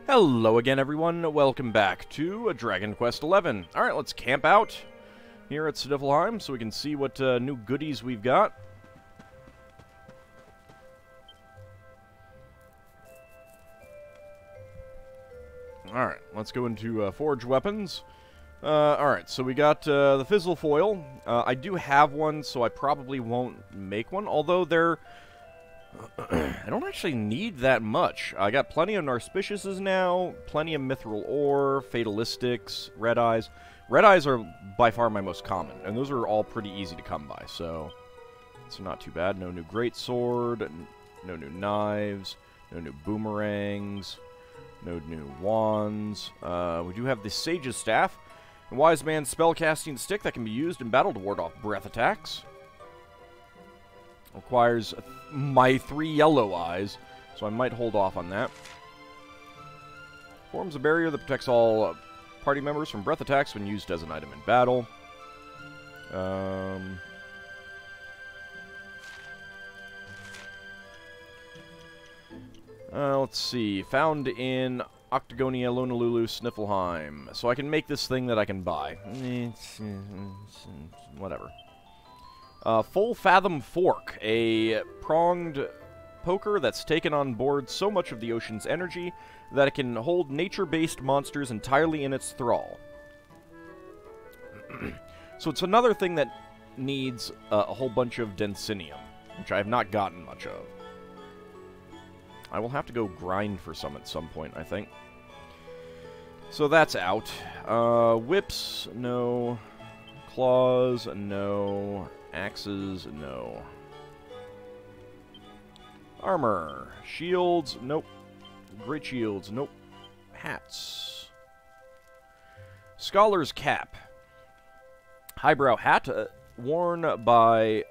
Hello again, everyone. Welcome back to Dragon Quest XI. Alright, let's camp out here at Sniflheim so we can see what new goodies we've got. Alright, let's go into Forge Weapons. Alright, so we got the Fizzle Foil. I do have one, so I probably won't make one, although they're... I don't actually need that much. I got plenty of Narspiciuses now, plenty of Mithril Ore, Fatalistics, Red Eyes. Red Eyes are by far my most common, and those are all pretty easy to come by, so it's not too bad. No new Greatsword, no new Knives, no new Boomerangs, no new Wands. We do have the Sage's Staff, a Wise Man's Spellcasting Stick that can be used in battle to ward off breath attacks. Requires my 3 yellow eyes, so I might hold off on that. Forms a barrier that protects all party members from breath attacks when used as an item in battle. Let's see. Found in Octagonia, Lonalulu, Sniflheim. So I can make this thing that I can buy. Whatever. Full Fathom Fork, a pronged poker that's taken on board so much of the ocean's energy that it can hold nature-based monsters entirely in its thrall. So it's another thing that needs a whole bunch of Densinium, which I have not gotten much of. I will have to go grind for some at some point, I think. So that's out. Whips, no. Claws, no. Axes, no. Armor. Shields, nope. Great shields, nope. Hats. Scholar's Cap. Highbrow hat, worn by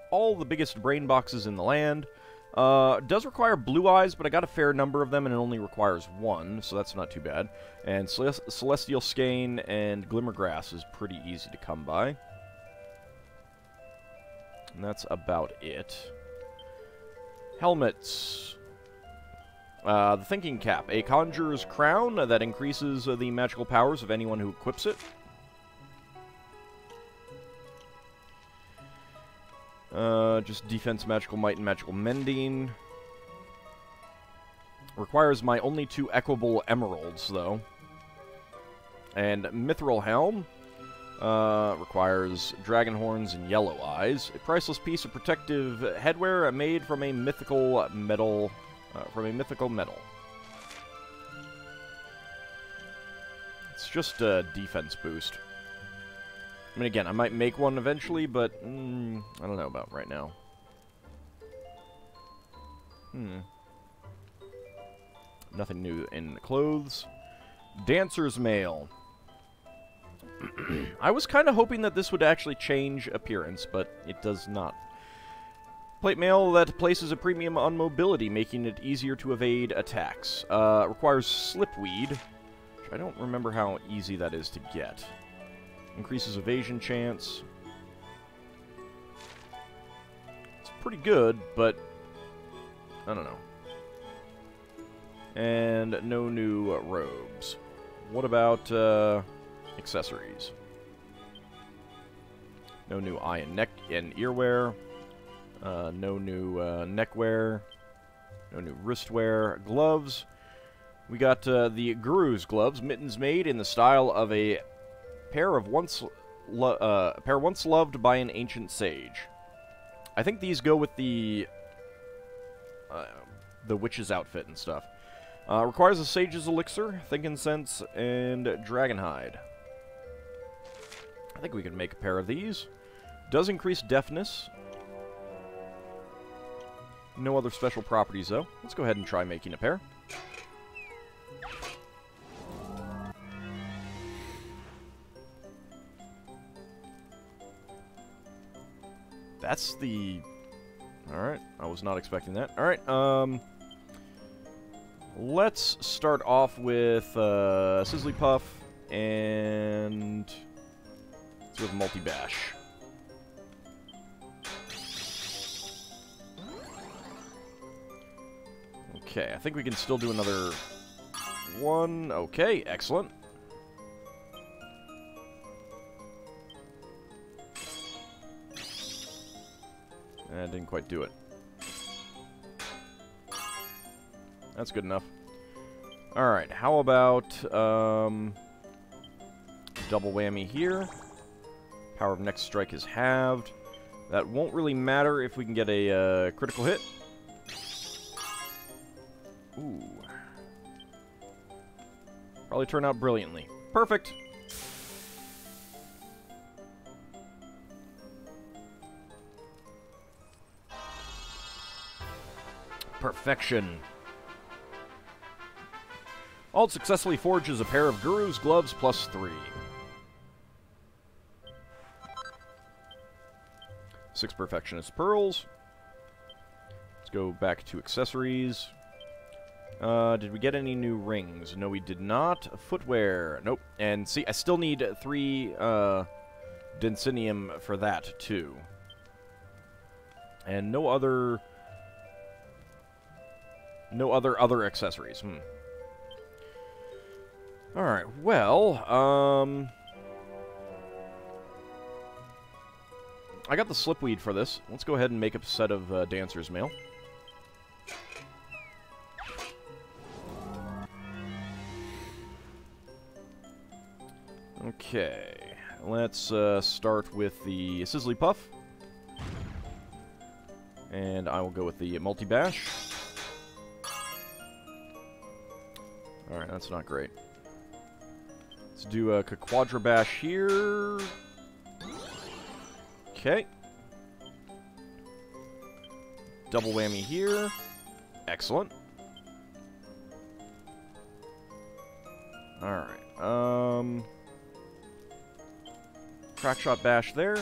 all the biggest brain boxes in the land. Does require blue eyes, but I got a fair number of them, and it only requires 1, so that's not too bad. And Celestial Skein and Glimmergrass is pretty easy to come by. And that's about it. Helmets. The Thinking Cap. A Conjurer's Crown that increases the magical powers of anyone who equips it. Just Defense, Magical Might, and Magical Mending. Requires my only 2 equable emeralds, though. And Mithril Helm. Requires dragon horns and yellow eyes. A priceless piece of protective headwear made from a mythical metal. It's just a defense boost. I mean, again, I might make one eventually, but I don't know about right now. Nothing new in clothes. Dancer's Mail. I was kind of hoping that this would actually change appearance, but it does not. Plate mail that places a premium on mobility, making it easier to evade attacks. Requires Slipweed, which I don't remember how easy that is to get. Increases evasion chance. It's pretty good, but I don't know. And no new robes. What about accessories? No new eye and neck and earwear. No new neckwear. No new wristwear. Gloves. We got the Guru's gloves, mittens made in the style of a pair once loved by an ancient sage. I think these go with the witch's outfit and stuff. Requires a sage's elixir, Thinkincense, and dragonhide. I think we can make a pair of these. Does increase deafness. No other special properties, though. Let's go ahead and try making a pair. That's the... Alright, I was not expecting that. Alright, let's start off with Sizzly Puff and... let's go with Multi-Bash. Okay, I think we can still do another 1. Okay, excellent. That didn't quite do it. That's good enough. Alright, how about, double whammy here. Power of next strike is halved. That won't really matter if we can get a, critical hit. Ooh. Probably turn out brilliantly. Perfect! Perfection. Ald successfully forges a pair of Guru's gloves +3. 6 Perfectionist Pearls. Let's go back to accessories. Did we get any new rings? No, we did not. Footwear. Nope. And see, I still need 3 Densinium for that, too. And no other accessories. Alright, well, I got the slipweed for this. Let's go ahead and make a set of Dancer's Mail. Okay, let's start with the Sizzly Puff. And I will go with the Multi-Bash. Alright, that's not great. Let's do a Quadra Bash here. Okay. Double whammy here. Excellent. Alright, Crack Shot Bash there.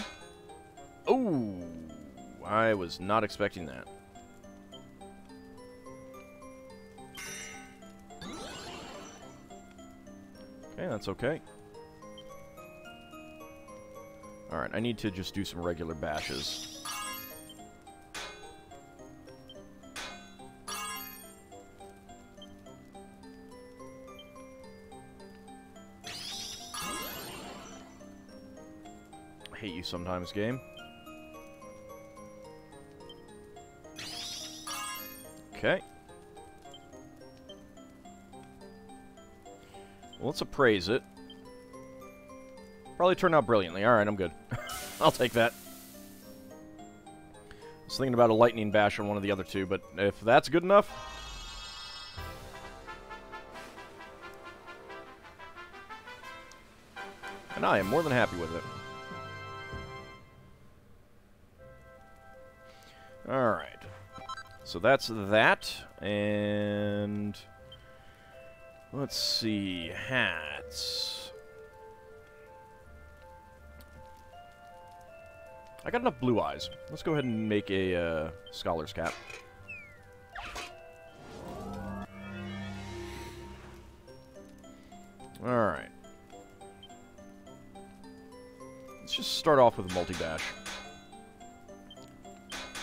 Ooh! I was not expecting that. Okay, that's okay. Alright, I need to just do some regular bashes. I hate you sometimes, game. Okay. Well, let's appraise it. Probably turned out brilliantly. Alright, I'm good. I'll take that. I was thinking about a lightning bash on one of the other two, but if that's good enough... And I am more than happy with it. Alright. So that's that, and... Let's see, hats. I got enough blue eyes. Let's go ahead and make a scholar's cap. Alright. Let's just start off with a multi-bash.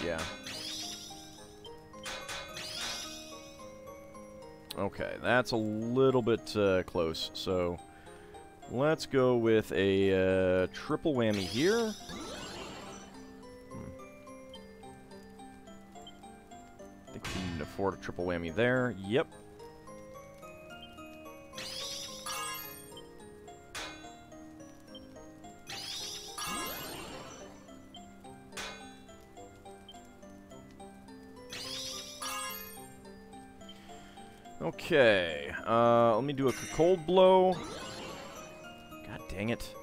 Yeah. Okay, that's a little bit close, so let's go with a triple whammy here. I think we can afford a triple whammy there. Yep. Okay, let me do a cold blow. God dang it.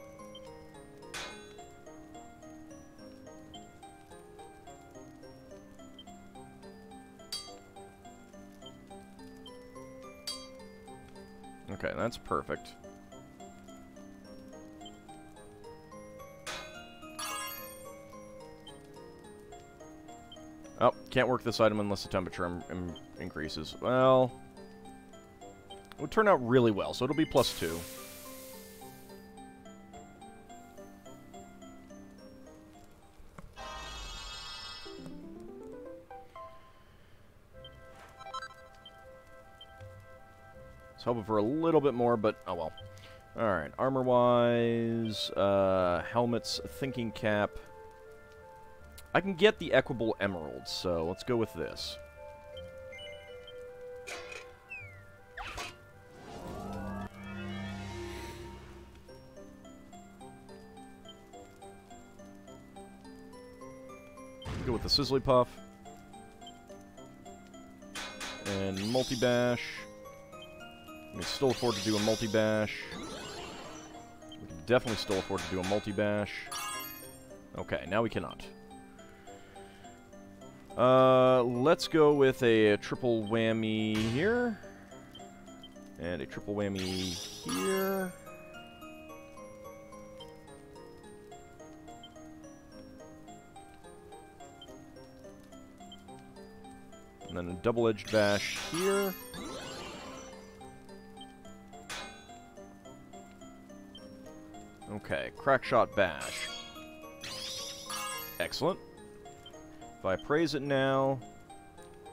Okay, that's perfect. Oh, can't work this item unless the temperature increases. Well... It would turn out really well, so it'll be +2. was hoping for a little bit more, but oh well. Alright, armor-wise, helmets, thinking cap. I can get the equable emeralds, so let's go with this. Go with the Sizzly Puff. And multi-bash. We can still afford to do a multi-bash. We can definitely still afford to do a multi-bash. Okay, now we cannot. Let's go with a triple whammy here. And a triple whammy here. And then a double-edged bash here. Okay, crackshot bash. Excellent. If I praise it now,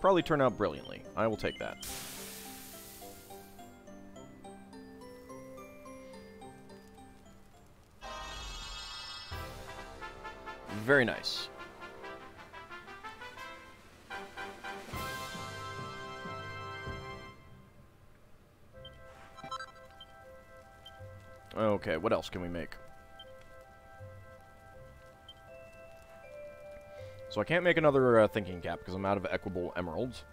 probably turn out brilliantly. I will take that. Very nice. Okay, what else can we make? So I can't make another thinking cap because I'm out of equable emeralds.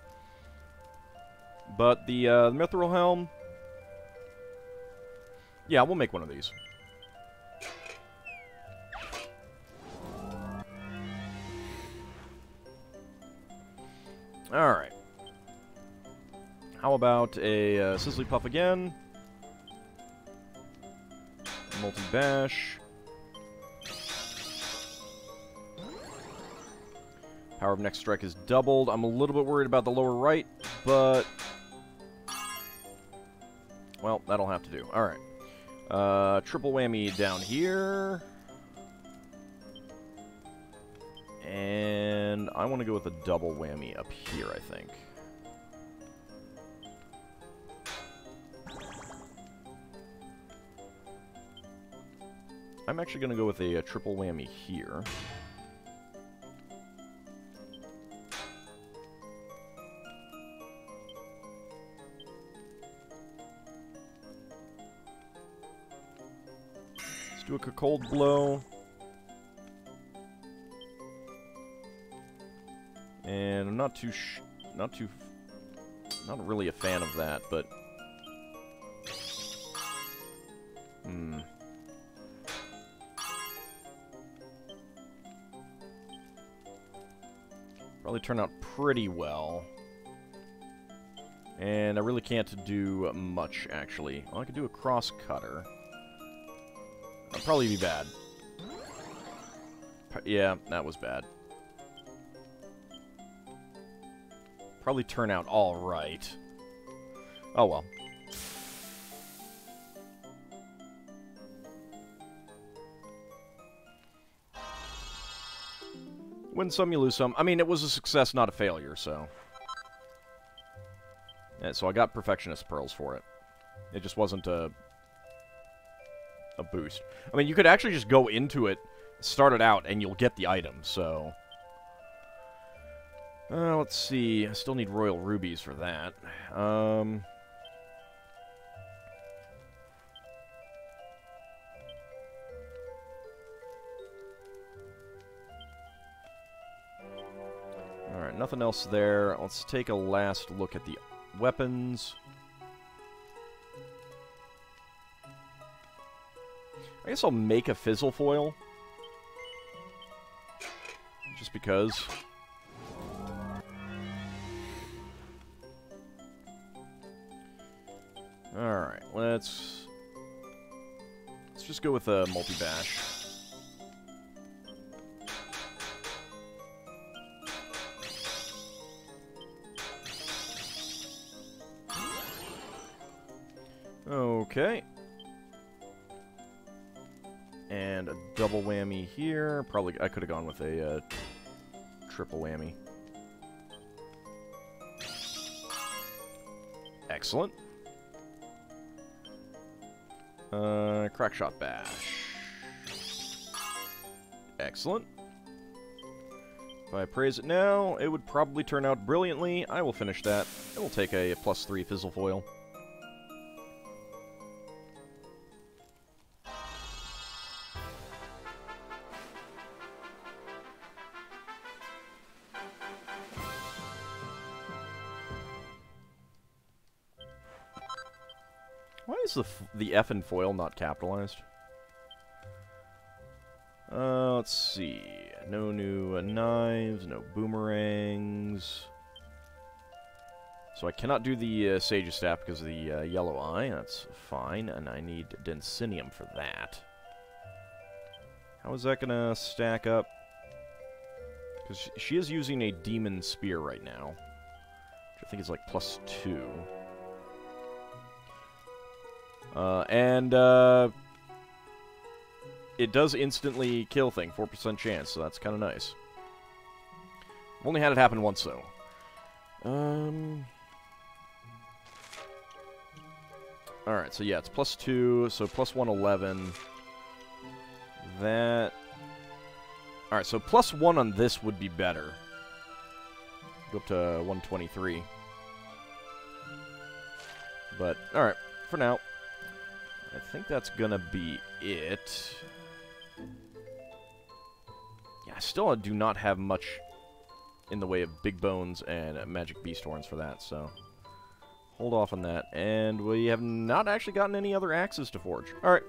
But the mithril helm... Yeah, we'll make one of these. Alright. How about a Sizzly Puff again? Multi-bash. Power of next strike is doubled. I'm a little bit worried about the lower right, but... well, that'll have to do. Alright. Triple whammy down here. And I want to go with a double whammy up here, I think. I'm actually going to go with a triple whammy here. Let's do a cold blow. And I'm not really a fan of that, but... Probably turn out pretty well. And I really can't do much, actually. Well, I could do a cross cutter. That'd probably be bad. Yeah, that was bad. Probably turn out all right. Oh well. Win some, you lose some. I mean, it was a success, not a failure, so... yeah, so I got Perfectionist Pearls for it. It just wasn't a boost. I mean, you could actually just go into it, start it out, and you'll get the item, so... let's see. I still need Royal Rubies for that. Alright, nothing else there. Let's take a last look at the weapons. I guess I'll make a Fizzle Foil. Just because. Alright, let's just go with a multi-bash. Okay. And a double whammy here. Probably, I could have gone with a triple whammy. Excellent. Crackshot Bash. Excellent. If I praise it now, it would probably turn out brilliantly. I will finish that. It will take a +3 Fizzle Foil. Why is the F in foil not capitalized? Let's see. No new knives, no boomerangs. So I cannot do the Sage's Staff because of the yellow eye. That's fine, and I need Densinium for that. How is that going to stack up? Because she is using a Demon Spear right now, which I think is like +2. It does instantly kill thing, 4% chance, so that's kind of nice. I've only had it happen once, though. Alright, so yeah, it's +2, so +1, 11. That... Alright, so +1 on this would be better. Go up to 123. But, alright, for now. I think that's gonna be it. Yeah, I still do not have much in the way of Big Bones and Magic Beast Horns for that, so hold off on that. And we have not actually gotten any other axes to forge. Alright.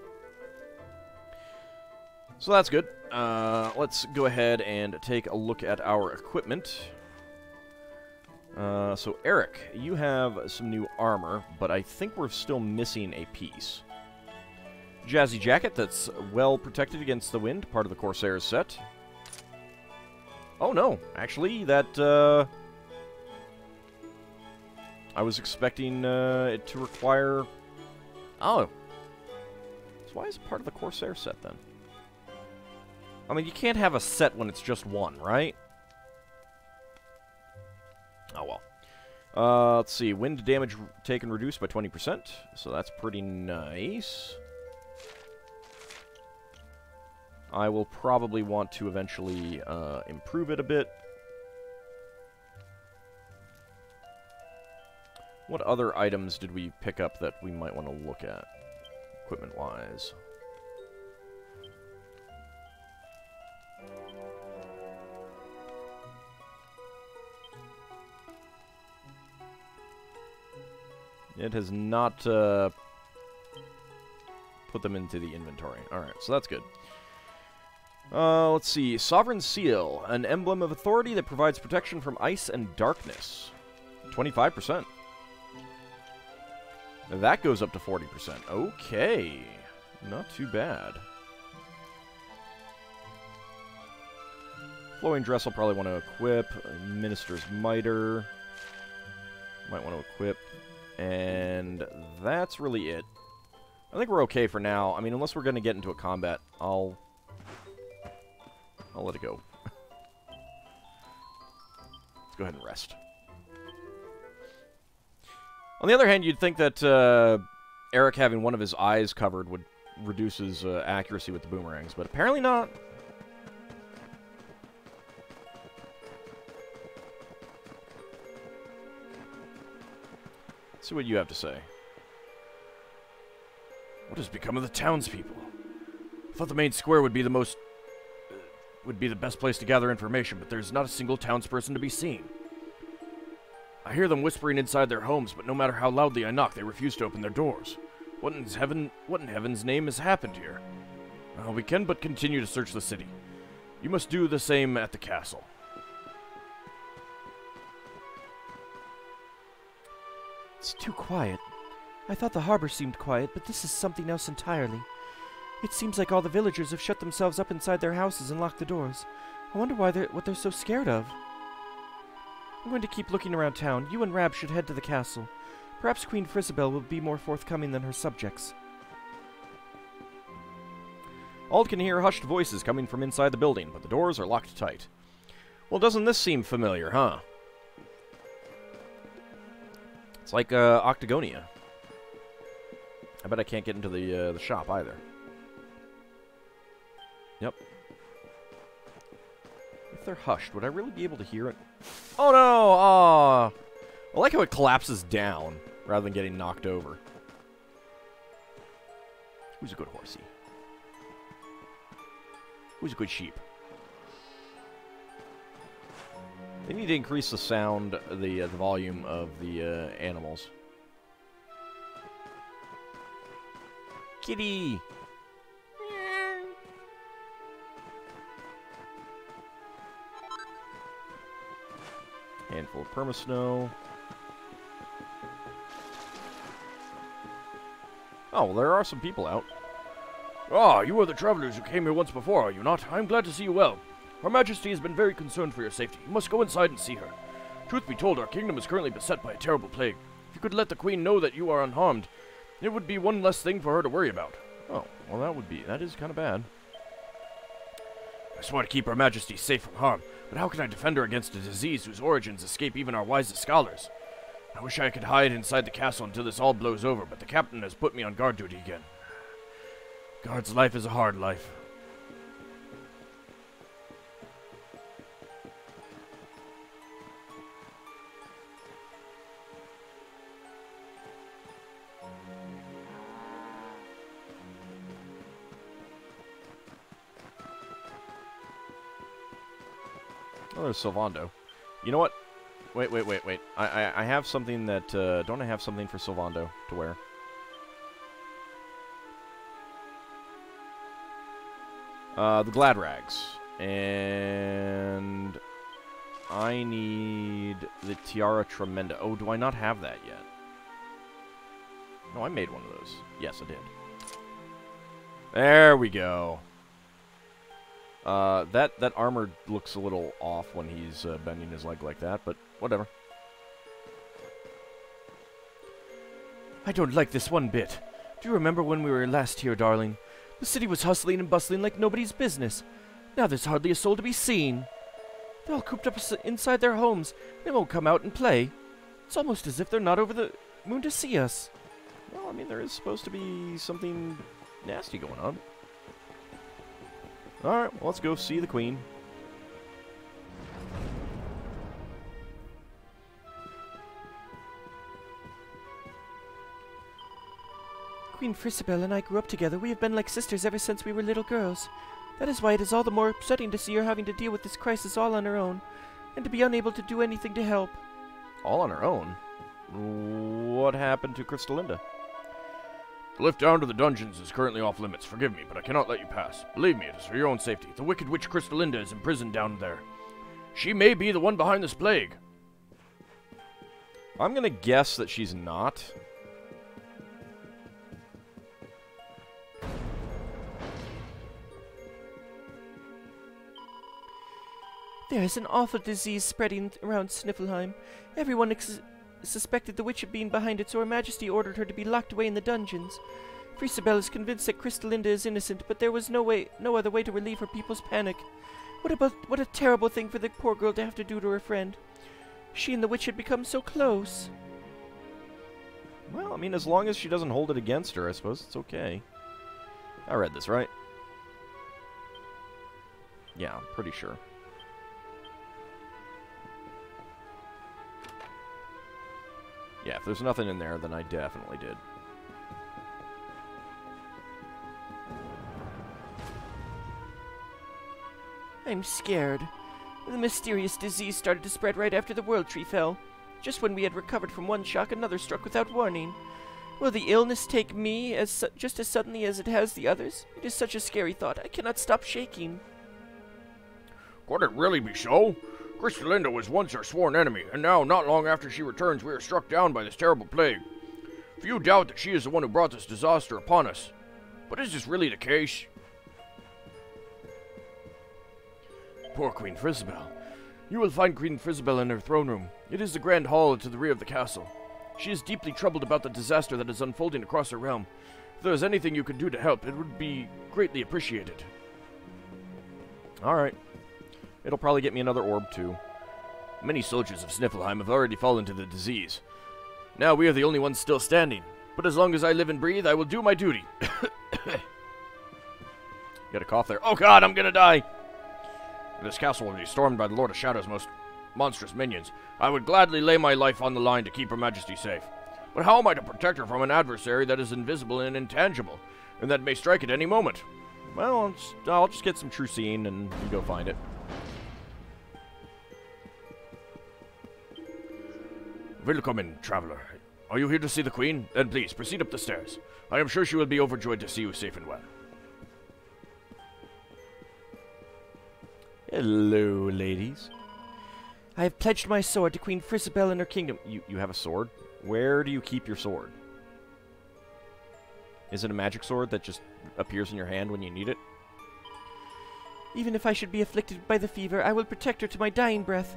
So that's good. Let's go ahead and take a look at our equipment. So Eric, you have some new armor, but I think we're still missing a piece. Jazzy Jacket that's well protected against the wind, part of the Corsair's set. Oh no, actually, that, I was expecting it to require... Oh. So why is it part of the Corsair set, then? I mean, you can't have a set when it's just one, right? Oh well. Let's see, wind damage taken reduced by 20%, so that's pretty nice. I will probably want to eventually improve it a bit. What other items did we pick up that we might want to look at, equipment-wise? It has not put them into the inventory. Alright, so that's good. Let's see. Sovereign Seal, an emblem of authority that provides protection from ice and darkness. 25%. That goes up to 40%. Okay. Not too bad. Flowing Dress I'll probably want to equip. Minister's Mitre. Might want to equip. And that's really it. I think we're okay for now. I mean, unless we're going to get into a combat, I'll let it go. Let's go ahead and rest. On the other hand, you'd think that Eric having one of his eyes covered would reduce his accuracy with the boomerangs, but apparently not. Let's see what you have to say. What has become of the townspeople? I thought the main square would be the most... would be the best place to gather information, but there's not a single townsperson to be seen. I hear them whispering inside their homes, but no matter how loudly I knock, they refuse to open their doors. What in heaven's name has happened here? We can but continue to search the city. You must do the same at the castle. It's too quiet. I thought the harbor seemed quiet, but this is something else entirely. It seems like all the villagers have shut themselves up inside their houses and locked the doors. I wonder what they're so scared of. I'm going to keep looking around town. You and Rab should head to the castle. Perhaps Queen Frisabel will be more forthcoming than her subjects. Ald can hear hushed voices coming from inside the building, but the doors are locked tight. Well, doesn't this seem familiar, huh? It's like Octagonia. I bet I can't get into the shop either. Yep. If they're hushed, would I really be able to hear it? Oh no! Aw! I like how it collapses down rather than getting knocked over. Who's a good horsey? Who's a good sheep? They need to increase the sound, the volume of the animals. Kitty! Handful of permasnow. Oh, well, there are some people out. Ah, you are the travelers who came here once before, are you not? I'm glad to see you well. Her Majesty has been very concerned for your safety. You must go inside and see her. Truth be told, our kingdom is currently beset by a terrible plague. If you could let the Queen know that you are unharmed, it would be one less thing for her to worry about. Oh, well, that is kind of bad. I swore to keep Her Majesty safe from harm, but how can I defend her against a disease whose origins escape even our wisest scholars? I wish I could hide inside the castle until this all blows over, but the captain has put me on guard duty again. Guard's life is a hard life. Oh, there's Sylvando. You know what? Wait. I have something that, don't I have something for Sylvando to wear? The Glad Rags. And I need the Tiara Tremenda. Oh, do I not have that yet? No, I made one of those. Yes, I did. There we go. That armor looks a little off when he's bending his leg like that, but whatever. I don't like this one bit. Do you remember when we were last here, darling? The city was hustling and bustling like nobody's business. Now there's hardly a soul to be seen. They're all cooped up inside their homes. They won't come out and play. It's almost as if they're not over the moon to see us. Well, I mean, there is supposed to be something nasty going on. Alright, well, let's go see the Queen. Queen Frisabelle and I grew up together. We have been like sisters ever since we were little girls. That is why it is all the more upsetting to see her having to deal with this crisis all on her own, and to be unable to do anything to help. All on her own? What happened to Crystalinda? The lift down to the dungeons is currently off limits. Forgive me, but I cannot let you pass. Believe me, it is for your own safety. The wicked witch Crystalinda is imprisoned down there. She may be the one behind this plague. I'm gonna guess that she's not. There is an awful disease spreading around Sniflheim. Everyone suspected the witch of being behind it, so Her Majesty ordered her to be locked away in the dungeons. Frisabelle is convinced that Crystalinda is innocent, but there was no other way to relieve her people's panic. What a terrible thing for the poor girl to have to do to her friend. She and the witch had become so close. Well, I mean, as long as she doesn't hold it against her, I suppose it's okay. I read this, right? Yeah, I'm pretty sure. Yeah, if there's nothing in there, then I definitely did. I'm scared. The mysterious disease started to spread right after the World Tree fell. Just when we had recovered from one shock, another struck without warning. Will the illness take me just as suddenly as it has the others? It is such a scary thought. I cannot stop shaking. Could it really be so? Crystalinda was once our sworn enemy, and now, not long after she returns, we are struck down by this terrible plague. Few doubt that she is the one who brought this disaster upon us. But is this really the case? Poor Queen Frisabelle. You will find Queen Frisabelle in her throne room. It is the grand hall to the rear of the castle. She is deeply troubled about the disaster that is unfolding across her realm. If there is anything you can do to help, it would be greatly appreciated. Alright. It'll probably get me another orb, too. Many soldiers of Sniflheim have already fallen to the disease. Now we are the only ones still standing. But as long as I live and breathe, I will do my duty. Got a cough there. Oh god, I'm gonna die! This castle will be stormed by the Lord of Shadow's most monstrous minions. I would gladly lay my life on the line to keep Her Majesty safe. But how am I to protect her from an adversary that is invisible and intangible, and that may strike at any moment? Well, I'll just get some true seeing and you go find it. Willkommen, traveler. Are you here to see the Queen? Then please, proceed up the stairs. I am sure she will be overjoyed to see you safe and well. Hello, ladies. I have pledged my sword to Queen Frisabel and her kingdom. You have a sword? Where do you keep your sword? Is it a magic sword that just appears in your hand when you need it? Even if I should be afflicted by the fever, I will protect her to my dying breath.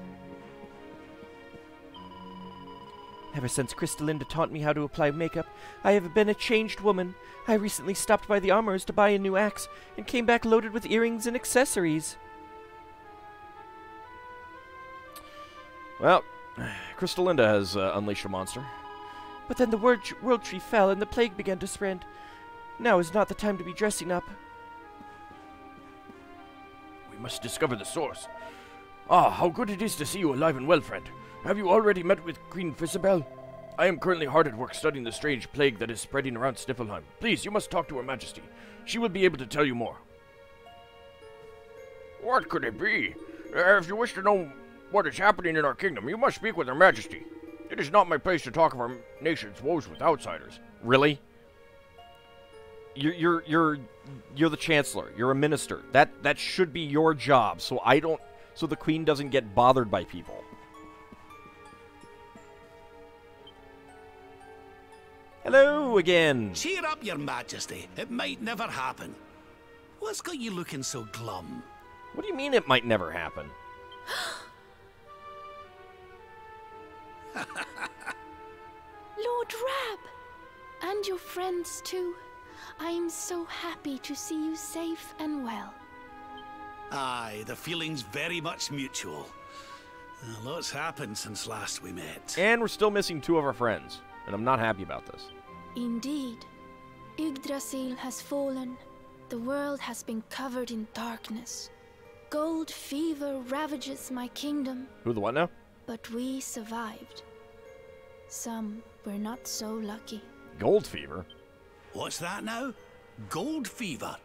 Ever since Crystalinda taught me how to apply makeup, I have been a changed woman. I recently stopped by the armorer's to buy a new axe, and came back loaded with earrings and accessories. Well, Crystalinda has unleashed a monster. But then the world tree fell, and the plague began to spread. Now is not the time to be dressing up. We must discover the source. Ah, how good it is to see you alive and well, friend. Have you already met with Queen Frisabel? I am currently hard at work studying the strange plague that is spreading around Sniflheim. Please, you must talk to Her Majesty. She will be able to tell you more. What could it be? If you wish to know what is happening in our kingdom, you must speak with Her Majesty. It is not my place to talk of our nation's woes with outsiders. Really? You're the Chancellor. You're a minister. That should be your job. So the Queen doesn't get bothered by people. Hello again. Cheer up, Your Majesty. It might never happen. What's got you looking so glum? What do you mean it might never happen? Lord Rab! And your friends too. I am so happy to see you safe and well. Aye, the feeling's very much mutual. A lot's happened since last we met. And we're still missing 2 of our friends. And I'm not happy about this. Indeed. Yggdrasil has fallen. The world has been covered in darkness. Gold fever ravages my kingdom. Who the what now? But we survived. Some were not so lucky. Gold fever? What's that now? Gold fever?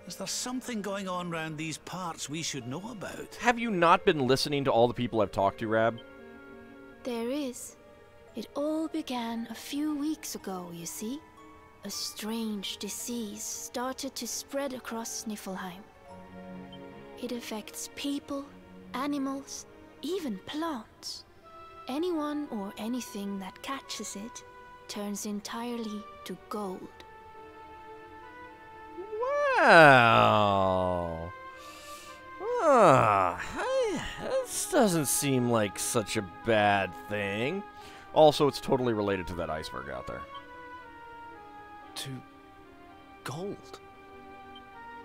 Is there something going on round these parts we should know about? Have you not been listening to all the people I've talked to, Rab? There is. It all began a few weeks ago, you see. A strange disease started to spread across Sniflheim. It affects people, animals, even plants. Anyone or anything that catches it turns entirely to gold. Wow. This doesn't seem like such a bad thing. Also, it's totally related to that iceberg out there. To gold?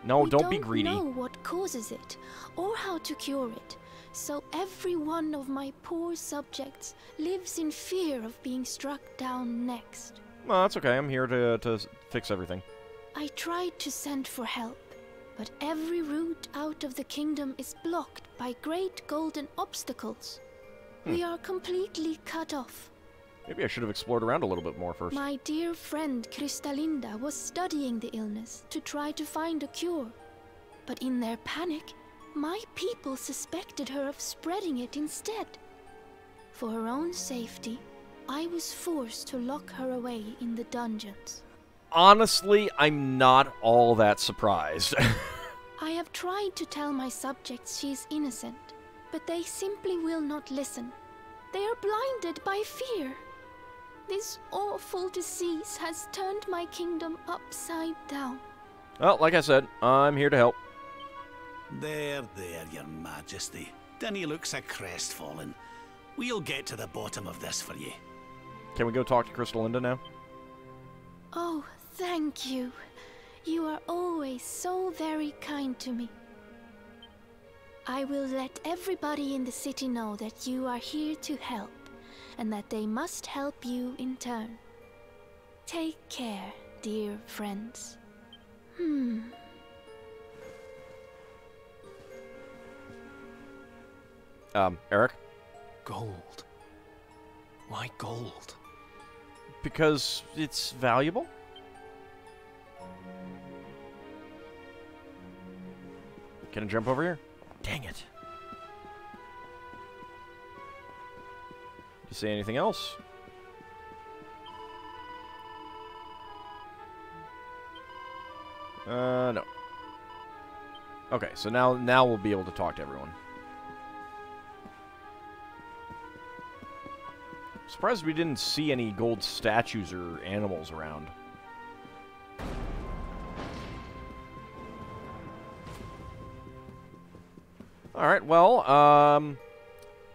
No, We don't be greedy. We don't know what causes it, or how to cure it. So every one of my poor subjects lives in fear of being struck down next. Well, that's okay. I'm here to fix everything. I tried to send for help, but every route out of the kingdom is blocked by great golden obstacles. We are completely cut off. Maybe I should have explored around a little bit more first. My dear friend Crystalinda was studying the illness to try to find a cure. But in their panic, my people suspected her of spreading it instead. For her own safety, I was forced to lock her away in the dungeons. Honestly, I'm not all that surprised. I have tried to tell my subjects she is innocent, but they simply will not listen. They are blinded by fear. This awful disease has turned my kingdom upside down. Well, like I said, I'm here to help. There, Your Majesty. Dinny looks a crestfallen. We'll get to the bottom of this for you. Can we go talk to Crystalinda now? Oh, thank you. You are always so very kind to me. I will let everybody in the city know that you are here to help, and that they must help you in turn. Take care, dear friends. Eric? Gold. Why gold? Because it's valuable? Can I jump over here? Dang it. You say anything else? No. Okay, so now we'll be able to talk to everyone. Surprised we didn't see any gold statues or animals around. Alright, well,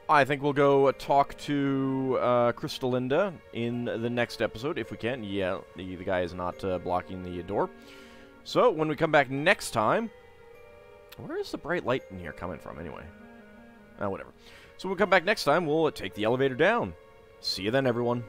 I think we'll go talk to Crystalinda in the next episode, if we can. Yeah, the guy is not blocking the door. So, when we come back next time... Where is the bright light in here coming from, anyway? Whatever. So, when we come back next time, we'll take the elevator down. See you then, everyone.